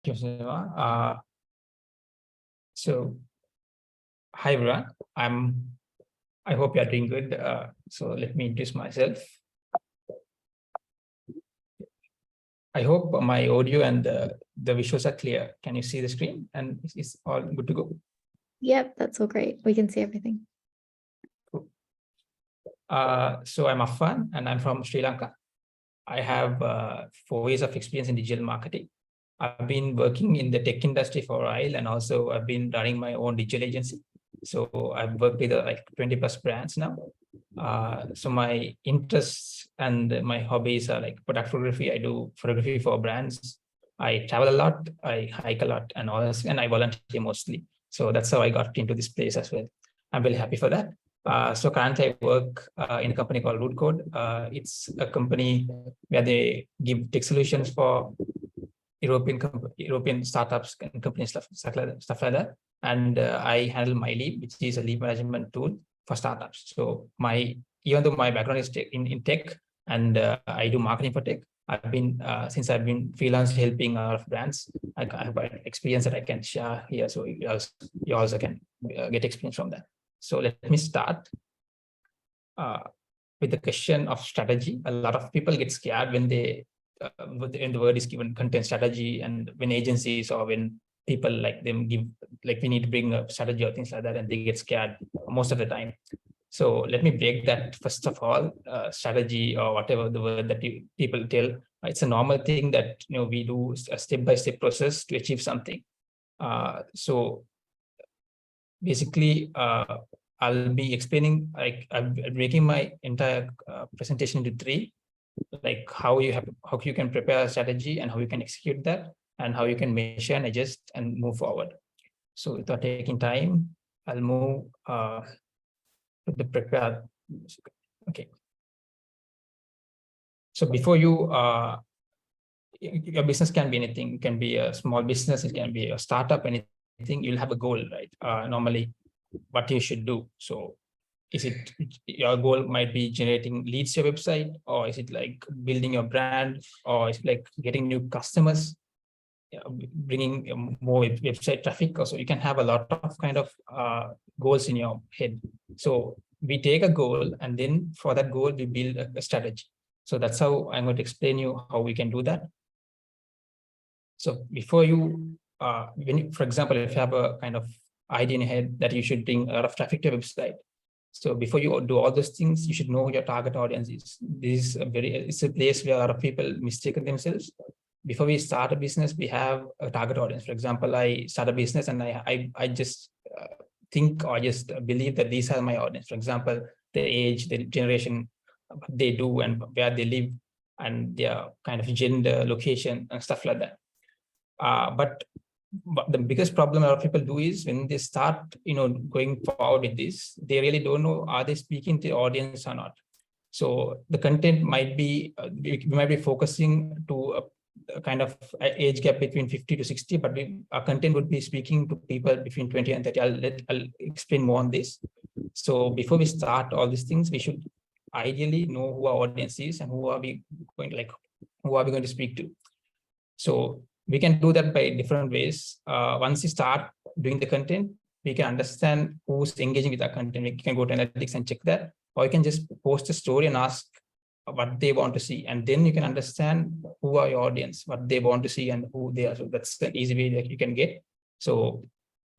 you, Siva. So, hi everyone. I hope you are doing good. So let me introduce myself. I hope my audio and the visuals are clear. Can you see the screen? And it's all good to go. Yep, that's all great. We can see everything. Cool. So I'm Affan and I'm from Sri Lanka. I have 4 years of experience in digital marketing. I've been working in the tech industry for a while, and also I've been running my own digital agency. So I've worked with like 20 plus brands now. So my interests and my hobbies are like product photography. I do photography for brands. I travel a lot, I hike a lot, and all this, and I volunteer mostly. So that's how I got into this place as well. I'm very happy for that. So currently I work in a company called Root Code. It's a company where they give tech solutions for European startups and companies, stuff like that. And I handle my lead, which is a lead management tool for startups. So even though my background is in tech and I do marketing for tech, since I've been freelance helping a lot of brands, I have experience that I can share here. So you also can get experience from that. So let me start with the question of strategy. A lot of people get scared when when the word is given content strategy, and when agencies or when people like them give, like we need to bring a strategy or things like that, and they get scared most of the time. So let me break that first of all. Strategy, or whatever the word that people tell, it's a normal thing that we do a step-by-step process to achieve something. So basically, I'll be explaining, like I'm breaking my entire presentation into 3, like how you can prepare a strategy and how you can execute that and how you can measure and adjust and move forward. So without taking time, I'll move to the prepare. Okay. So before your business can be anything. It can be a small business, it can be a startup, anything. You'll have a goal, right? Normally what you should do. So is it your goal might be generating leads to your website, or is it like building your brand, or is it like getting new customers, bringing more website traffic? Also, you can have a lot of kind of goals in your head. So we take a goal, and then for that goal, we build a strategy. So that's how I'm going to explain you how we can do that. So before you, for example, if you have a kind of idea in your head that you should bring a lot of traffic to your website, so before you do all those things, you should know who your target audience is. This is it's a place where a lot of people mistake themselves. Before we start a business, we have a target audience. For example, I start a business and I just think, or just believe that these are my audience. For example, the age, the generation, what they do, and where they live, and their kind of gender, location, and stuff like that. But the biggest problem a lot of people do is when they start, going forward with this, they really don't know, are they speaking to the audience or not? So the content might be, we might be focusing to a kind of age gap between 50 to 60, but our content would be speaking to people between 20 and 30. I'll explain more on this. So before we start all these things, we should ideally know who our audience is and who are we going to speak to. So we can do that by different ways. Once you start doing the content, we can understand who's engaging with our content. We can go to analytics and check that, or you can just post a story and ask what they want to see. And then you can understand who are your audience, what they want to see, and who they are. So that's the easy way that you can get. So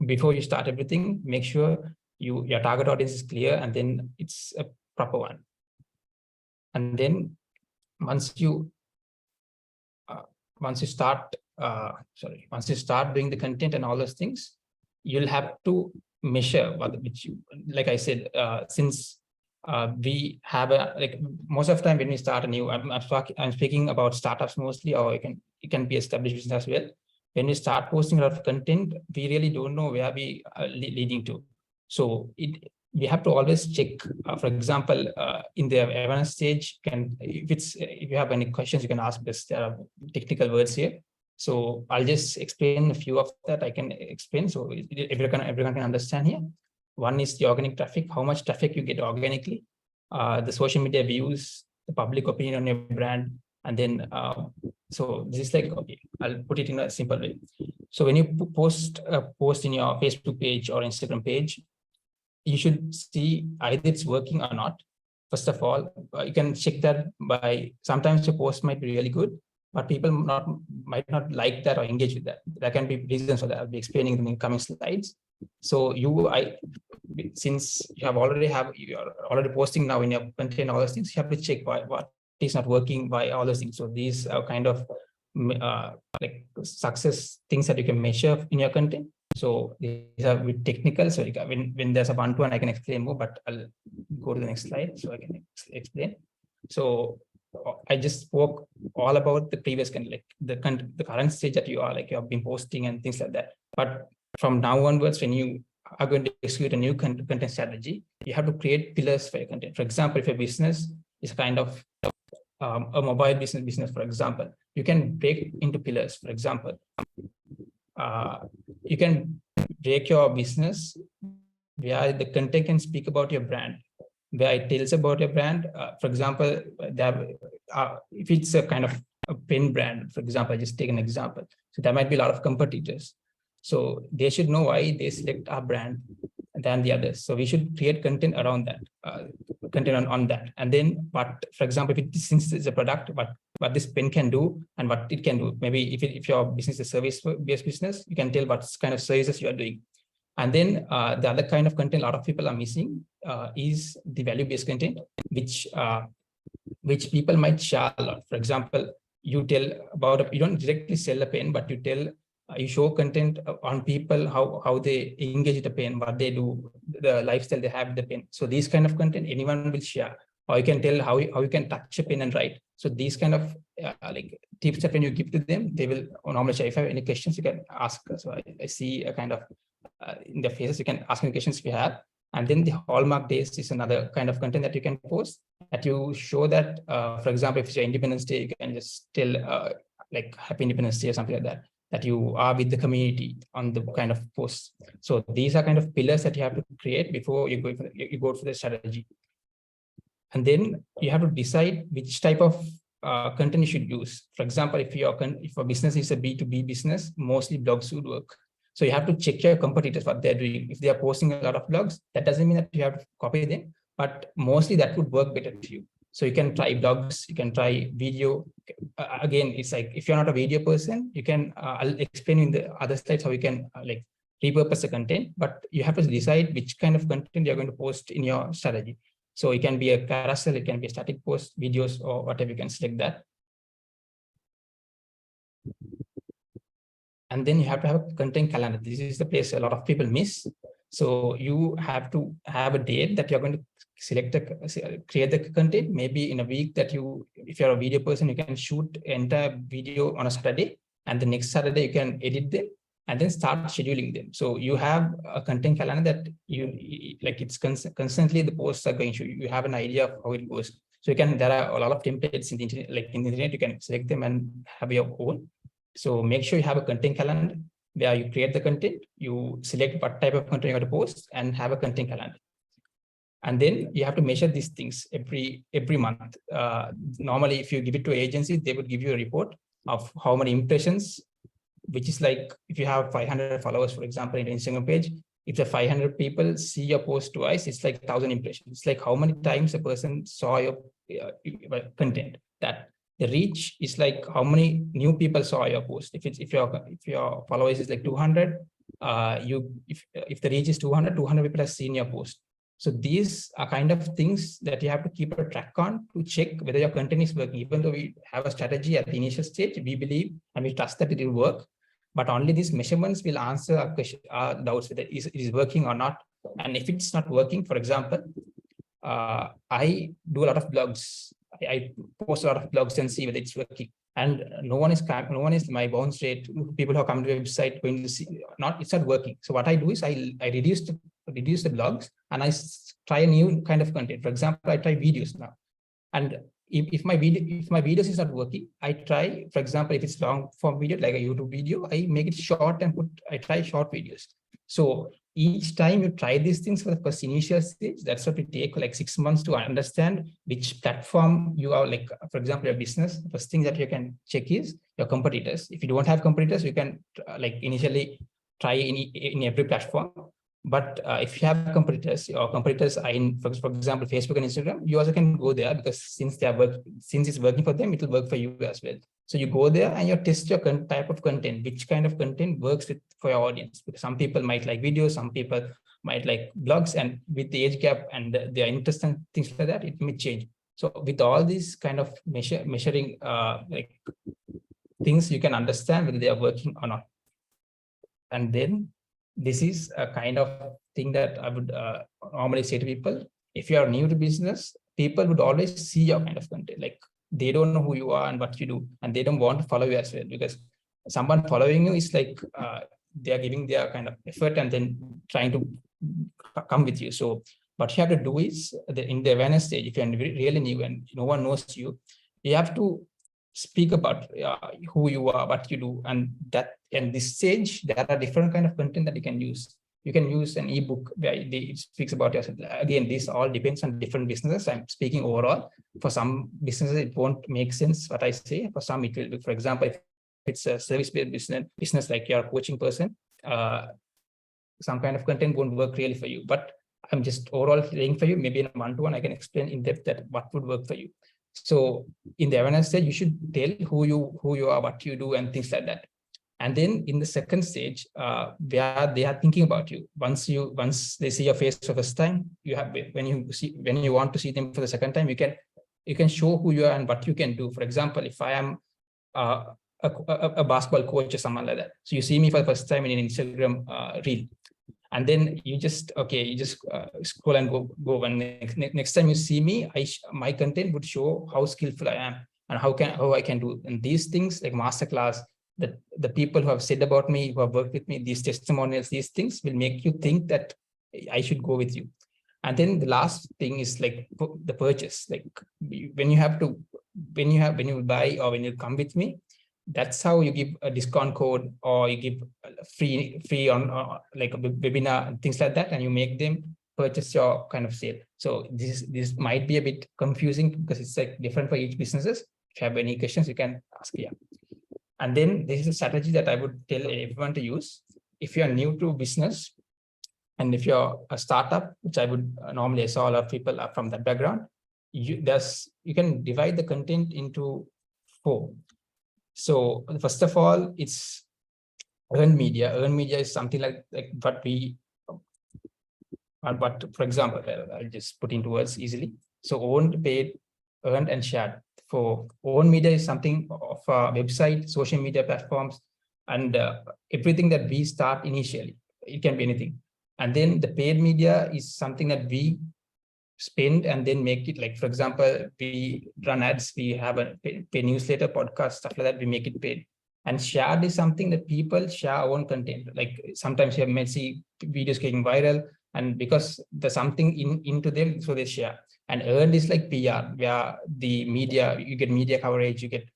before you start everything, make sure your target audience is clear, and then it's a proper one. And then once you start doing the content and all those things, you'll have to measure like I said, since we have most of the time when we start a new, I'm speaking about startups mostly, or it can be established business as well. When we start posting a lot of content, we really don't know where we are leading to. So we have to always check. For example, in the awareness stage, if you have any questions, you can ask this. There are technical words here. So I'll just explain a few of that. I can explain so everyone can understand here. One is the organic traffic, how much traffic you get organically, the social media views, the public opinion on your brand, and then so this is like I'll put it in a simple way. So when you post a post in your Facebook page or Instagram page, you should see either it's working or not. First of all, you can check that by, sometimes your post might be really good, but people might not like that or engage with that. There can be reasons for that. I'll be explaining them in coming slides. So since you're already posting now in your content, all those things, you have to check what is not working, why all those things. So these are kind of like success things that you can measure in your content. So these are a bit technical. So when there's a one-to-one, I can explain more, but I'll go to the next slide so I can explain. So I just spoke all about the previous kind, like the current stage that you are, like you have been posting and things like that. But from now onwards, when you are going to execute a new content strategy, you have to create pillars for your content. For example, if your business is kind of a mobile business, for example, you can break into pillars. For example, you can break your business where the content can speak about your brand, where it tells about your brand. For example, if it's a kind of a pen brand, for example, I just take an example. So there might be a lot of competitors. So they should know why they select our brand than the others. So we should create content around that, content on that. And then for example, since it's a product, what this pen can do and what it can do. Maybe if your business is a service-based business, you can tell what kind of services you are doing. And then the other kind of content a lot of people are missing is the value-based content, which people might share a lot. For example, you don't directly sell a pen, but you show content on people, how they engage with the pen, what they do, the lifestyle they have with the pen. So these kind of content anyone will share, or you can tell how you can touch a pen and write. So these kind of like tips that when you give to them, they will normally share. If you have any questions, you can ask. So I see a kind of in the faces, you can ask any questions if you have. And then the hallmark days is another kind of content that you can post, that you show that, for example, if it's your Independence Day, you can just tell like Happy Independence Day or something like that you are with the community on the kind of posts. So these are kind of pillars that you have to create before you go for the strategy. And then you have to decide which type of content you should use. For example, if your business is a B2B business, mostly blogs would work. So you have to check your competitors, what they're doing. If they are posting a lot of blogs, that doesn't mean that you have to copy them, but mostly that would work better for you. So you can try blogs, you can try video. Again, it's like, if you're not a video person, you can, I'll explain in the other slides how you can like repurpose the content, but you have to decide which kind of content you're going to post in your strategy. So it can be a carousel, it can be a static post, videos, or whatever, you can select that. And then you have to have a content calendar. This is the place a lot of people miss. So you have to have a date that you're going to create the content. Maybe in a week that if you're a video person, you can shoot entire video on a Saturday, and the next Saturday you can edit them and then start scheduling them. So you have a content calendar that it's constantly the posts are going to, you have an idea of how it goes. So there are a lot of templates in the internet, like in the internet, you can select them and have your own. So make sure you have a content calendar where you create the content, you select what type of content you're going to post, and have a content calendar. And then you have to measure these things every month. Normally, if you give it to an agency, they would give you a report of how many impressions, which is like, if you have 500 followers, for example, in your Instagram page, if the 500 people see your post twice, it's like 1,000 impressions. It's like how many times a person saw your content. That the reach is like how many new people saw your post. If your followers is like 200, if the reach is 200 people have seen your post. So these are kind of things that you have to keep a track on to check whether your content is working. Even though we have a strategy at the initial stage, we believe and we trust that it will work, but only these measurements will answer our doubts whether it is working or not. And if it's not working, for example, I do a lot of blogs. I post a lot of blogs and see whether it's working. And no one is my bounce rate. People who come to the website going to see, it's not working. So what I do is I reduce the blogs and I try a new kind of content. For example, I try videos now. And if my videos is not working, I try, for example, if it's long form video, like a YouTube video, I make it short and I try short videos. So each time you try these things for the first initial stage, that's what it take like 6 months to understand which platform you are like, for example, your business, the first thing that you can check is your competitors. If you don't have competitors, you can like initially try in every platform. But if you have competitors, your competitors are in, for example, Facebook and Instagram, you also can go there because since it's working for them, it will work for you as well. So you go there and you test your type of content, which kind of content works for your audience. Because some people might like videos, some people might like blogs, and with the age gap and their interest and things like that, it may change. So with all these kind of measuring like things, you can understand whether they are working or not. And then this is a kind of thing that I would normally say to people. If you are new to business, people would always see your kind of content. Like they don't know who you are and what you do, and they don't want to follow you as well, because someone following you is like they are giving their kind of effort and then trying to come with you. So what you have to do is in the awareness stage, if you're really new and no one knows you, you have to speak about who you are, what you do, and that in this stage there are different kind of content that you can use. You can use an ebook where it speaks about yourself. Again, this all depends on different businesses. I'm speaking overall. For some businesses, it won't make sense what I say. For some, it will. For example, if it's a service-based business like you're a coaching person, some kind of content won't work really for you. But I'm just overall saying for you, maybe in a one-to-one, I can explain in depth that what would work for you. So in the awareness stage, you should tell who you are, what you do, and things like that. And then in the second stage, where they are thinking about you. Once they see your face for the first time, you have when you want to see them for the second time, you can show who you are and what you can do. For example, if I am a basketball coach or someone like that, so you see me for the first time in an Instagram reel. And then you just scroll and go. And next time you see me, my content would show how skillful I am and how I can do. And these things like Masterclass, the people who have said about me, who have worked with me, these testimonials, these things will make you think that I should go with you. And then the last thing is like the purchase. Like when you buy or when you come with me, that's how you give a discount code, or you give free on like a webinar and things like that, and you make them purchase your kind of sale. So this might be a bit confusing because it's like different for each businesses. If you have any questions, you can ask here. And then this is a strategy that I would tell everyone to use. If you are new to business, and if you're a startup, which I would normally say all of people are from that background, you can divide the content into 4. So first of all, it's earned media. Earned media is something like what we, but for example, I'll just put into words easily. So owned, paid, earned, and shared. For owned media is something of a website, social media platforms, and everything that we start initially. It can be anything. And then the paid media is something that we spend and then make it, like, for example, we run ads, we have a pay newsletter, podcast, stuff like that, we make it paid. And shared is something that people share our own content. Like sometimes you may see videos getting viral, and because there's something into them, so they share. And earned is like PR, where the media, you get media coverage, you get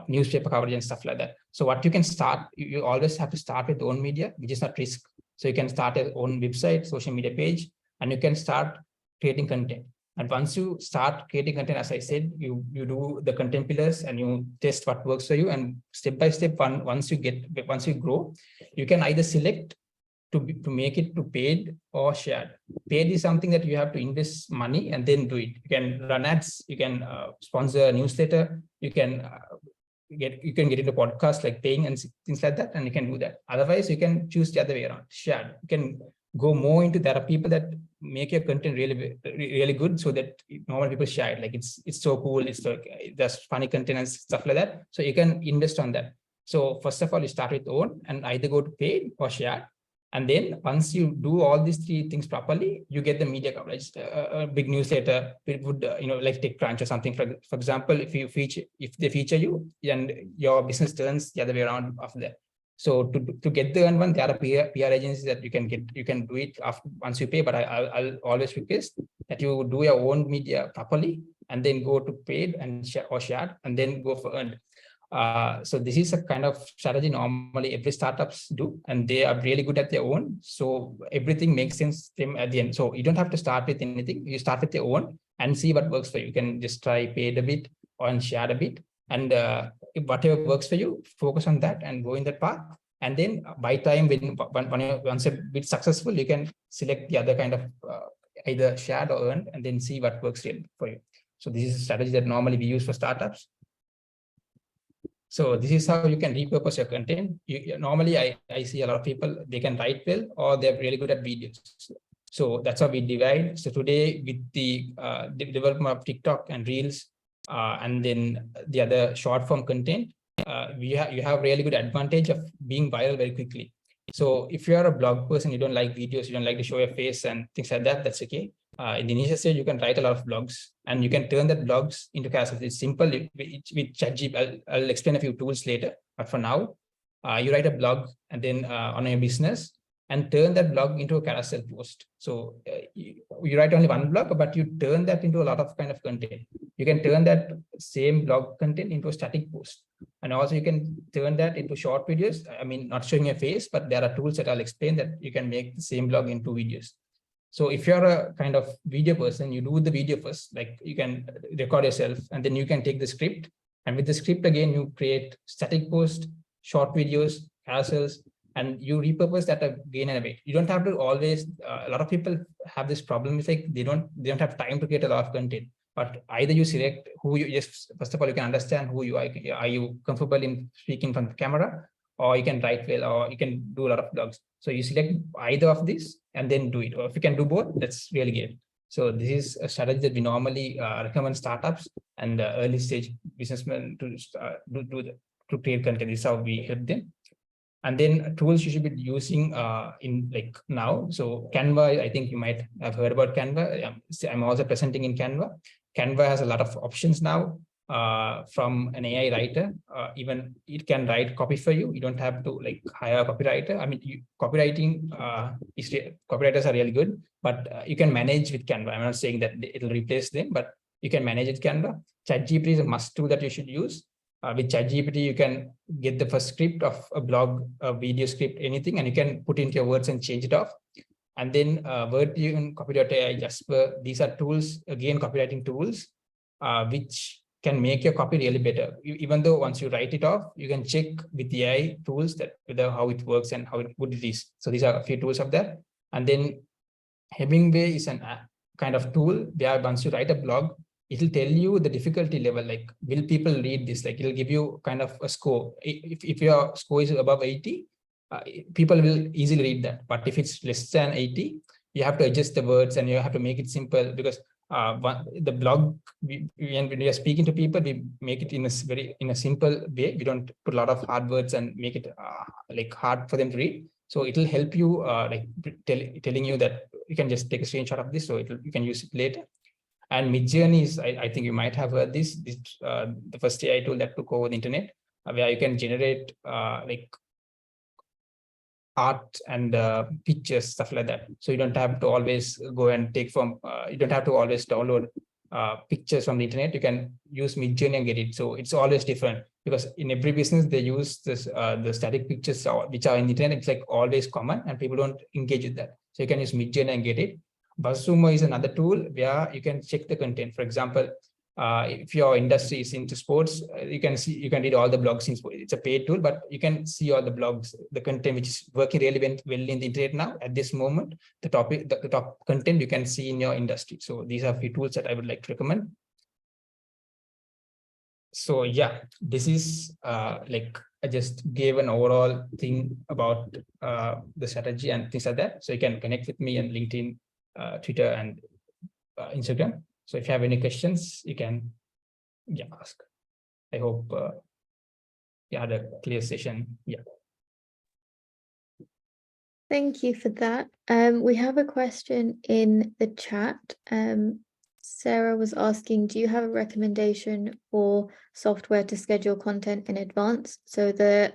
newspaper coverage and stuff like that. So what you can start, you always have to start with own media, which is not risk. So you can start your own website, social media page, and you can start creating content. And once you start creating content, as I said, you do the content pillars and you test what works for you. And step by step, once you grow, you can either select to make it to paid or shared. Paid is something that you have to invest money and then do it. You can run ads, you can sponsor a newsletter, you can get into podcasts like paying and things like that, and you can do that. Otherwise, you can choose the other way around, shared. You can go more into, there are people that make your content really good, so that normal people share it. Like it's so cool, it's like there's funny content and stuff like that. So you can invest on that. So first of all, you start with own and either go to paid or share. And then once you do all these 3 things properly, you get the media coverage. A big newsletter, it would, like TechCrunch or something. For example, if they feature you, and your business turns the other way around after that. So to get the earned one, there are PR agencies that you can get. You can do it after once you pay. But I'll always request that you do your own media properly, and then go to paid and share or shared, and then go for earned. So this is a kind of strategy normally every startups do, and they are really good at their own. So everything makes sense to them at the end. So you don't have to start with anything. You start with your own and see what works for you. You can just try paid a bit or share a bit, and if whatever works for you, focus on that and go in that path. And then by time once a bit successful, you can select the other kind of either shared or earned, and then see what works really for you. So this is a strategy that normally we use for startups. So this is how you can repurpose your content. Normally, I see a lot of people, they can write well or they're really good at videos. So that's how we divide. So today with the development of TikTok and Reels, and then the other short form content, you have really good advantage of being viral very quickly. So if you are a blog person, you don't like videos, you don't like to show your face and things like that, that's okay. In the initial stage, you can write a lot of blogs and you can turn that blogs into carousels. It's simple with ChatGPT. I'll explain a few tools later, but for now, you write a blog and then on your business and turn that blog into a carousel post. So you write only one blog, but you turn that into a lot of kind of content. You can turn that same blog content into a static post. And also you can turn that into short videos. I mean, not showing your face, but there are tools that I'll explain that you can make the same blog into videos. So if you're a kind of video person, you do the video first, like you can record yourself and then you can take the script. And with the script, again, you create static post, short videos, carousels, and you repurpose that again and again. You don't have to always, a lot of people have this problem. It's like they don't have time to create a lot of content, but either you select who you, just first of all, you can understand who you are. Are you comfortable in speaking from the camera, or you can write well, or you can do a lot of blogs. So you select either of these and then do it. Or if you can do both, that's really good. So this is a strategy that we normally recommend startups and early stage businessmen to to create content. This is how we help them. And then tools you should be using in like now. So Canva, I think you might have heard about Canva. I'm also presenting in Canva. Canva has a lot of options now from an AI writer. Even it can write copy for you. You don't have to like hire a copywriter. I mean, copywriting, copywriters are really good, but you can manage with Canva. I'm not saying that it'll replace them, but you can manage with Canva. ChatGPT is a must tool that you should use. With ChatGPT, you can get the first script of a blog, a video script, anything, and you can put into your words and change it off. And then Word, you can copy.ai, Jasper. These are tools, again, copywriting tools, which can make your copy really better. Even though once you write it off, you can check with the AI tools that whether how it works and how good it is. So these are a few tools of that. And then Hemingway is an kind of tool where once you write a blog, it'll tell you the difficulty level, like will people read this? Like it'll give you kind of a score. If your score is above 80, people will easily read that. But if it's less than 80, you have to adjust the words and you have to make it simple, because the blog, when we are speaking to people, we make it in a simple way. We don't put a lot of hard words and make it like hard for them to read. So it'll help you like telling you that you can just take a screenshot of this, so you can use it later. And Midjourney is, I think you might have heard this the first AI tool that took over the internet, where you can generate like art and pictures, stuff like that. So you don't have to always go and take from, you don't have to always download pictures from the internet. You can use Midjourney and get it. So it's always different, because in every business they use this the static pictures which are in the internet. It's like always common and people don't engage with that. So you can use Midjourney and get it. BuzzSumo is another tool where you can check the content. For example, if your industry is into sports, you can read all the blogs in sports. It's a paid tool, but you can see all the blogs, the content which is working really well in the internet now at this moment. The top content you can see in your industry. So these are a few tools that I would like to recommend. So yeah, this is like I just gave an overall thing about the strategy and things like that. So you can connect with me on LinkedIn, Twitter, and Instagram. So if you have any questions, you can ask. I hope you had a clear session. Yeah. Thank you for that. We have a question in the chat. Sarah was asking, do you have a recommendation for software to schedule content in advance? So the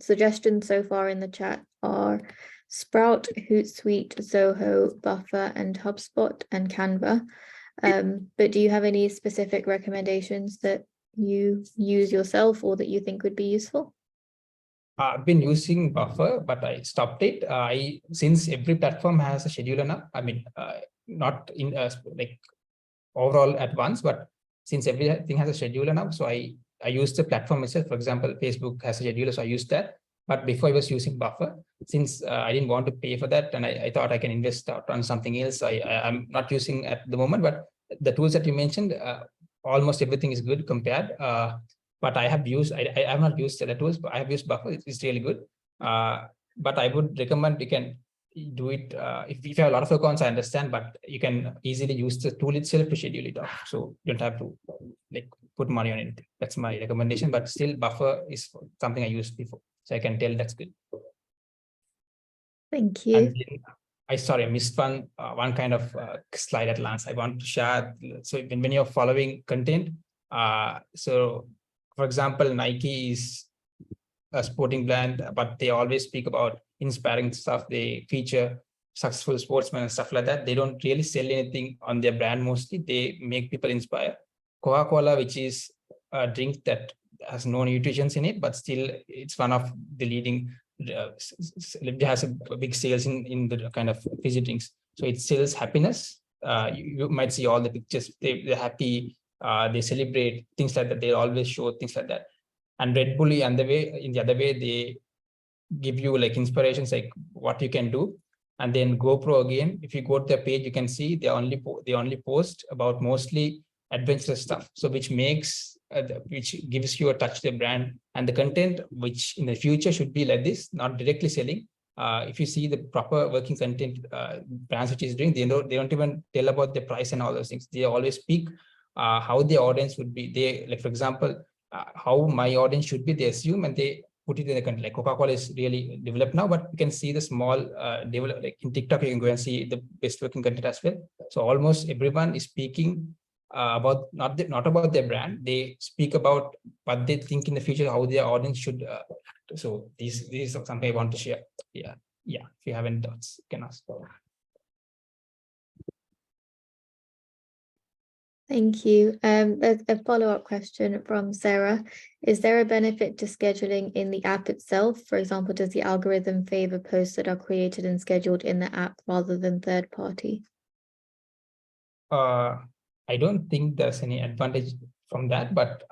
suggestions so far in the chat are Sprout, Hootsuite, Zoho, Buffer, and HubSpot, and Canva. But do you have any specific recommendations that you use yourself or that you think would be useful? I've been using Buffer, but I stopped it. Since every platform has a scheduler now, I mean, not in like overall at once, but since everything has a scheduler now, so I use the platform itself. For example, Facebook has a scheduler, so I use that. But before I was using Buffer, since I didn't want to pay for that, and I thought I can invest out on something else. I'm not using at the moment, but the tools that you mentioned, almost everything is good compared. But I have used, I have not used the tools, but I have used Buffer. It's really good. But I would recommend you can do it if you have a lot of accounts, I understand, but you can easily use the tool itself to schedule it off. So you don't have to like put money on anything. That's my recommendation. But still, Buffer is something I used before, so I can tell that's good. Thank you. And then, I missed one kind of slide at last. I want to share. So when you're following content, so for example, Nike is a sporting brand, but they always speak about inspiring stuff. They feature successful sportsmen and stuff like that. They don't really sell anything on their brand mostly. They make people inspire. Coca-Cola, which is a drink that has no nutrients in it, but still it's one of the leading, it has a big sales in the kind of fizzy drinks. So it sells happiness. You might see all the pictures. They're happy. They celebrate things like that. They always show things like that. And Red Bull, in the other way, they give you like inspirations, like what you can do. And then GoPro again, if you go to their page, you can see they only post about mostly adventurous stuff. So which makes which gives you a touch to the brand and the content, which in the future should be like this, not directly selling. If you see the proper working content brands which is doing, they don't even tell about the price and all those things. They always speak how the audience would be. They, like for example, how my audience should be, they assume, and they put it in the content. Like Coca-Cola is really developed now, but you can see the small develop, like in TikTok, you can go and see the best working content as well. So almost everyone is speaking about not about their brand. They speak about what they think in the future, how their audience should. So this is something I want to share. Yeah. If you have any thoughts, you can ask. Thank you. There's a follow-up question from Sarah. Is there a benefit to scheduling in the app itself? For example, does the algorithm favor posts that are created and scheduled in the app rather than third party? I don't think there's any advantage from that, but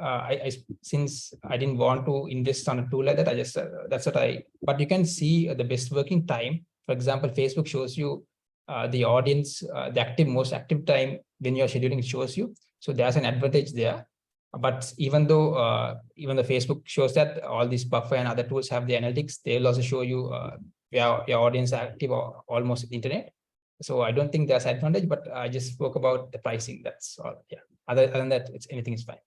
since I didn't want to invest on a tool like that, I just that's what but you can see the best working time. For example, Facebook shows you the audience, the most active time when you're scheduling, it shows you. So there's an advantage there. But even though Facebook shows that, all these Buffer and other tools have the analytics, they'll also show you where your audience are active or almost the internet. So I don't think there's advantage, but I just spoke about the pricing. That's all. Yeah. Other than that, anything is fine.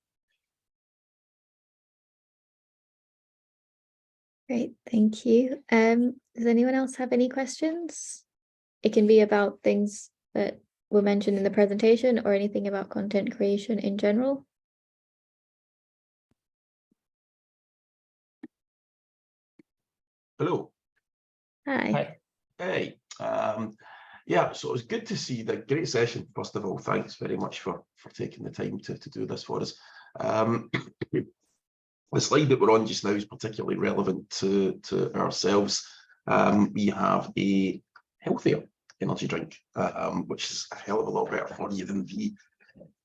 Great, thank you. Does anyone else have any questions? It can be about things that were mentioned in the presentation or anything about content creation in general. Hello. Hi. Hey. Yeah, so it was good to see the great session. First of all, thanks very much for taking the time to do this for us. The slide that we're on just now is particularly relevant to ourselves. We have a healthier energy drink, which is a hell of a lot better for you than the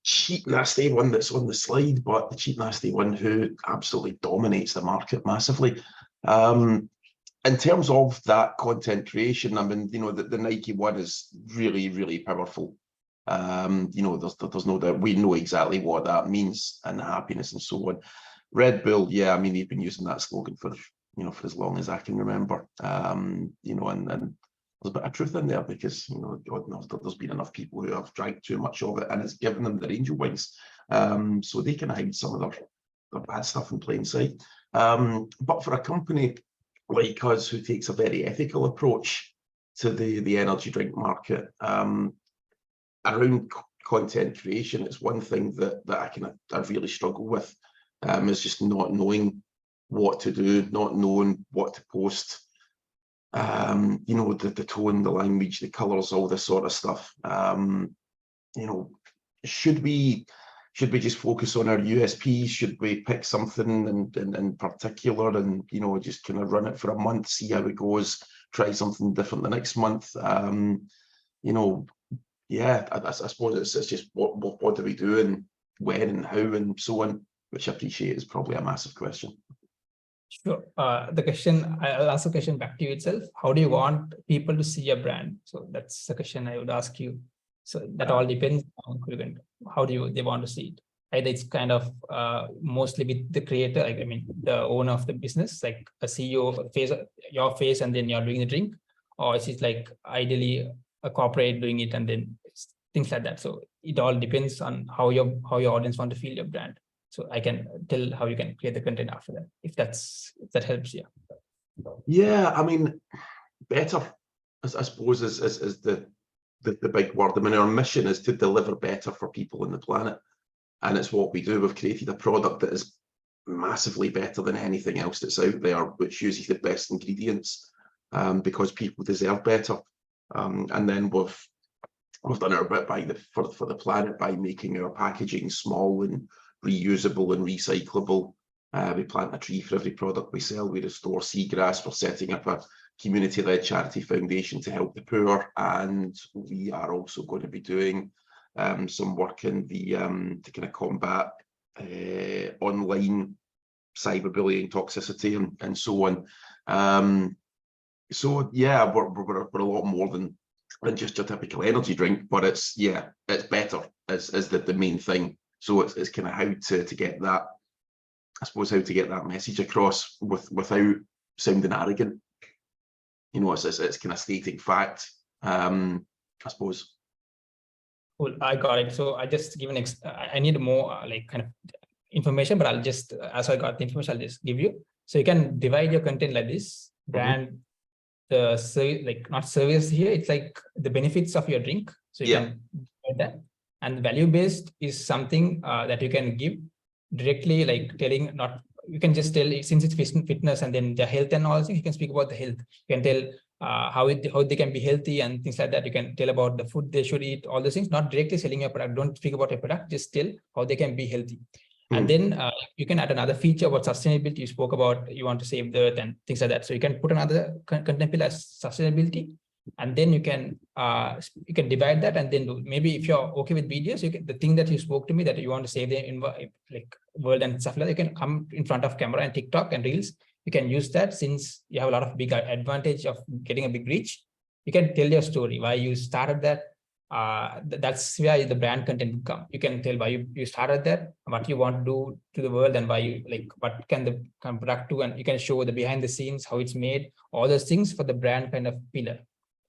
cheap, nasty one that's on the slide, but the cheap, nasty one who absolutely dominates the market massively. In terms of that content creation, I mean, the Nike one is really, really powerful. There's no doubt we know exactly what that means, and happiness and so on. Red Bull, yeah, I mean, they've been using that slogan for as long as I can remember. And there's a bit of truth in there because, God knows there's been enough people who have drank too much of it and it's given them their angel wings. So they can hide some of their bad stuff in plain sight. But for a company like us who takes a very ethical approach to the energy drink market, around content creation, it's one thing that I really struggle with, is just not knowing what to do, not knowing what to post, the tone, the language, the colors, all this sort of stuff. Should we should we just focus on our USPs? Should we pick something in particular and, you know, just kind of run it for a month, see how it goes, try something different the next month? You know, yeah, I suppose it's just what do we do and when and how and so on, which I appreciate is probably a massive question. Sure. The question, I'll ask the question back to you itself. How do you want people to see your brand? So that's the question I would ask you. So that all depends on how they want to see it. Either it's kind of mostly with the creator, like, I mean, the owner of the business, like a CEO face, your face, and then you're doing the drink, or is it like ideally a corporate doing it and then things like that. So it all depends on how your audience want to feel your brand. So I can tell how you can create the content after that, if that helps you. Yeah, I mean, better, I suppose, is the big word. I mean, our mission is to deliver better for people on the planet. And it's what we do. We've created a product that is massively better than anything else that's out there, which uses the best ingredients because people deserve better. And then we've done our bit for the planet by making our packaging small and reusable and recyclable. We plant a tree for every product we sell. We restore seagrass. We're setting up a community-led charity foundation to help the poor, and we are also going to be doing some work in the to kind of combat online cyberbullying, toxicity, and so on. So yeah, we're a lot more than just your typical energy drink, but it's better is the main thing. So it's kind of how to get that, I suppose, how to get that message across without sounding arrogant. You know, it's kind of stating fact, I suppose. Cool, I got it. So I just give I need more like kind of information, but I'll just, as I got the information, I'll just give you. So you can divide your content like this: brand, like not service here, it's like the benefits of your drink. So you can divide that. And value based is something that you can give directly, like telling, not, you can just tell, since it's fitness and then the health and all things, you can speak about the health. You can tell how they can be healthy and things like that. You can tell about the food they should eat, all those things, not directly selling your product. Don't speak about your product, just tell how they can be healthy. And then you can add another feature about sustainability. You spoke about you want to save the earth and things like that. So you can put another content pillar as sustainability, and then you can divide that, and then maybe if you're okay with videos, you can, the thing that you spoke to me that you want to save the like world and stuff like that, you can come in front of camera and TikTok and Reels. You can use that, since you have a lot of big advantage of getting a big reach. You can tell your story, why you started that. That's where the brand content will come. You can tell why you started that, what you want to do to the world, and why you like, what can the product do, and you can show the behind the scenes, how it's made, all those things for the brand kind of pillar.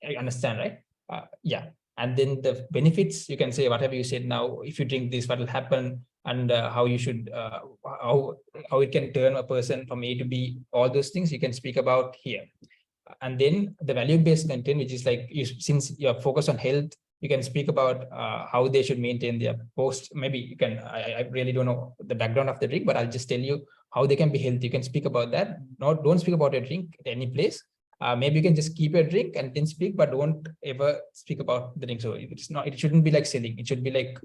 I understand, right? Yeah. And then the benefits, you can say whatever you said now, if you drink this, what will happen, and how you should, how it can turn a person from A to B, all those things you can speak about here. And then the value-based content, which is like, since you're focused on health, you can speak about how they should maintain their post. Maybe you can, I really don't know the background of the drink, but I'll just tell you how they can be healthy. You can speak about that. Don't speak about your drink at any place. Maybe you can just keep your drink and then speak, but don't ever speak about the drink. So it's not, it shouldn't be like selling. It should be like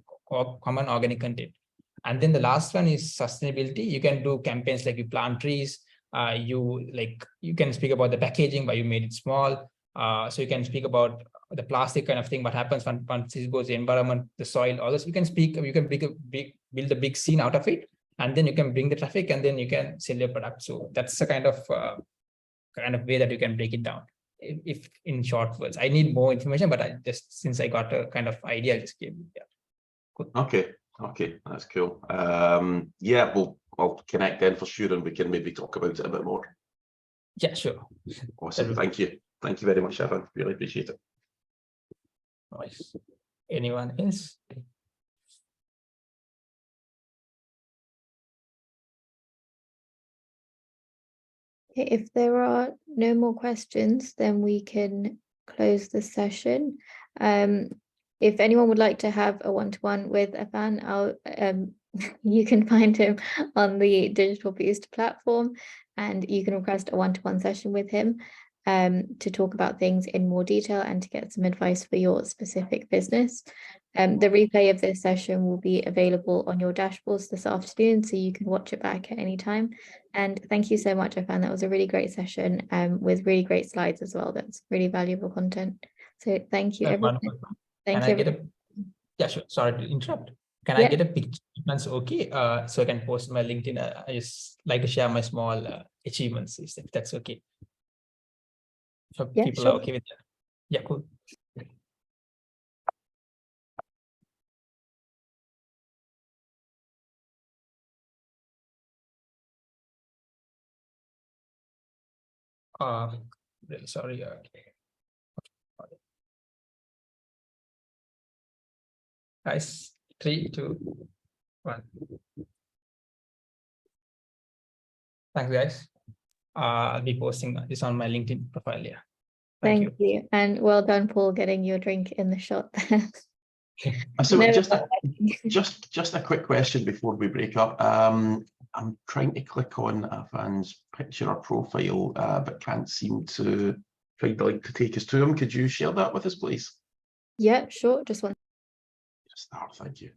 common organic content. And then the last one is sustainability. You can do campaigns like you plant trees. You can speak about the packaging, why you made it small. So you can speak about the plastic kind of thing, what happens once it goes to the environment, the soil, all this. You can speak, you can build a big scene out of it, and then you can bring the traffic, and then you can sell your product. So that's the kind of way that you can break it down. If in short words, I need more information, but since I got a kind of idea, I just gave you. Yeah. Cool. Okay, that's cool. Yeah, I'll connect then for sure, and we can maybe talk about it a bit more. Yeah, sure. Awesome. Thank you very much, Evan. Really appreciate it. Nice. Anyone else? Okay, if there are no more questions, then we can close the session. If anyone would like to have a one-to-one with Evan, you can find him on the Digital Boost platform, and you can request a one-to-one session with him. to talk about things in more detail and to get some advice for your specific business. The replay of this session will be available on your dashboards this afternoon, so you can watch it back at any time. And thank you so much. I found that was a really great session with really great slides as well. That's really valuable content. So thank you, everyone. Thank you. Yeah, sure. Sorry to interrupt. Can Yeah. I get a picture? That's okay. So I can post my LinkedIn. I just like to share my small achievements, if that's okay. So Yeah, people sure. are okay with that. Yeah, cool. Really sorry. Guys, 3, 2, 1. Thanks, guys. I'll be posting this on my LinkedIn profile. Yeah. Thank you. And well done, Paul, getting your drink in the shot there. So No, just a quick question before we break up. I'm trying to click on Afan's picture or profile, but can't seem to find the link to take us to him. Could you share that with us, please? Yeah, sure. Just one. Thank you.